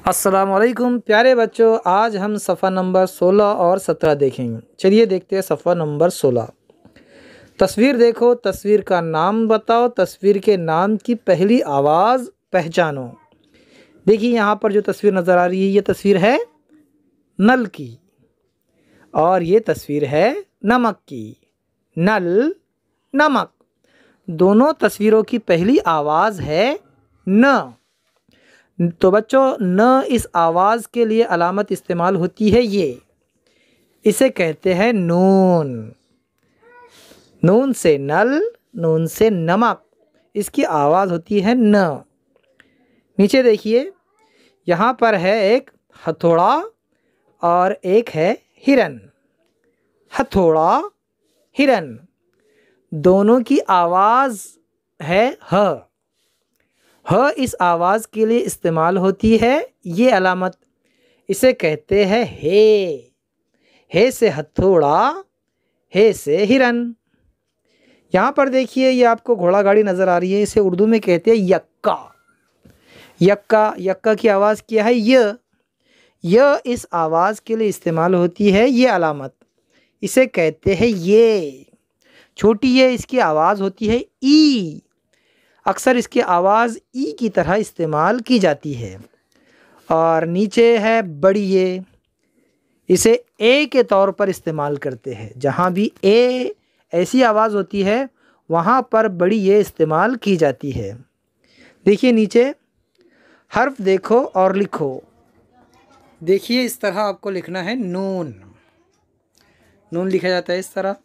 अस्सलामुअलैकुम प्यारे बच्चों, आज हम सफ़ा नंबर 16 और 17 देखेंगे। चलिए देखते हैं सफ़ा नंबर 16। तस्वीर देखो, तस्वीर का नाम बताओ, तस्वीर के नाम की पहली आवाज़ पहचानो। देखिए यहाँ पर जो तस्वीर नज़र आ रही है, ये तस्वीर है नल की और ये तस्वीर है नमक की। नल, नमक, दोनों तस्वीरों की पहली आवाज़ है न। तो बच्चों, न इस आवाज़ के लिए अलामत इस्तेमाल होती है ये, इसे कहते हैं नून। नून से नल, नून से नमक, इसकी आवाज़ होती है न। नीचे देखिए, यहाँ पर है एक हथौड़ा और एक है हिरन। हथौड़ा, हिरन, दोनों की आवाज़ है ह। ह इस आवाज़ के लिए इस्तेमाल होती है ये अलामत, इसे कहते हैं हे। हे से हथौड़ा, हे से हिरन। यहाँ पर देखिए, ये आपको घोड़ा गाड़ी नज़र आ रही है, इसे उर्दू में कहते हैं यक्का। यक्का, यक्का की आवाज़ क्या है? य इस आवाज़ के लिए इस्तेमाल होती है ये अलामत, इसे कहते हैं ये। छोटी ये इसकी आवाज़ होती है ई। अक्सर इसकी आवाज़ ई की तरह इस्तेमाल की जाती है। और नीचे है बड़ी ये, इसे ए के तौर पर इस्तेमाल करते हैं। जहाँ भी ए ऐसी आवाज़ होती है वहाँ पर बड़ी ये इस्तेमाल की जाती है। देखिए नीचे हर्फ देखो और लिखो। देखिए इस तरह आपको लिखना है नून। नून लिखा जाता है इस तरह।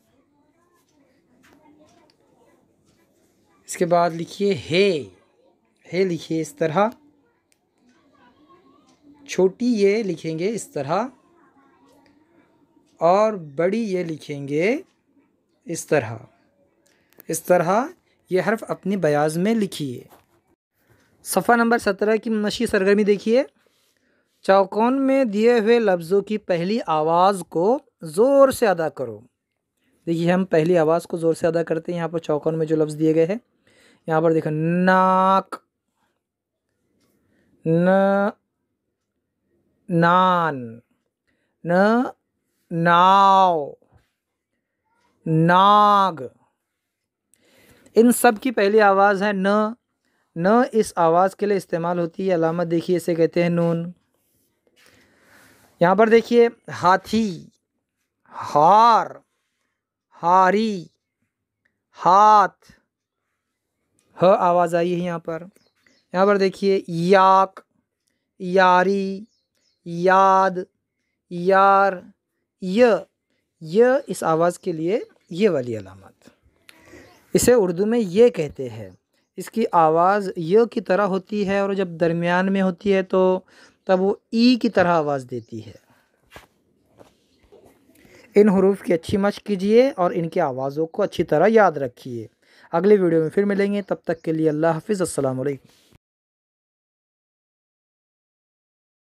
इसके बाद लिखिए हे। हे लिखिए इस तरह। छोटी ये लिखेंगे इस तरह और बड़ी ये लिखेंगे इस तरह। इस तरह ये हर्फ अपनी बयाज में लिखिए। सफ़ा नंबर 17 की नशी सरगर्मी देखिए। चौकोन में दिए हुए लफ्ज़ों की पहली आवाज़ को ज़ोर से अदा करो। देखिए हम पहली आवाज़ को ज़ोर से अदा करते हैं। यहाँ पर चौकोन में जो लफ्ज़ दिए गए हैं, यहाँ पर देखो नाक, न, नान, न, नाव, नाग, इन सब की पहली आवाज़ है न। न इस आवाज़ के लिए इस्तेमाल होती है अलामत, देखिए इसे कहते हैं नून। यहाँ पर देखिए हाथी, हार, हारी, हाथ, ह आवाज़ आई है यहाँ पर। यहाँ पर देखिए याक, यारी, याद, यार, य इस आवाज़ के लिए ये वाली अलामत, इसे उर्दू में ये कहते हैं। इसकी आवाज़ य की तरह होती है और जब दरमियान में होती है तो तब वो ई की तरह आवाज़ देती है। इन हरूफ की अच्छी मशक कीजिए और इनकी आवाज़ों को अच्छी तरह याद रखिए। अगले वीडियो में फिर मिलेंगे, तब तक के लिए अल्लाह हाफ़िज़। अस्सलाम वालेकुम।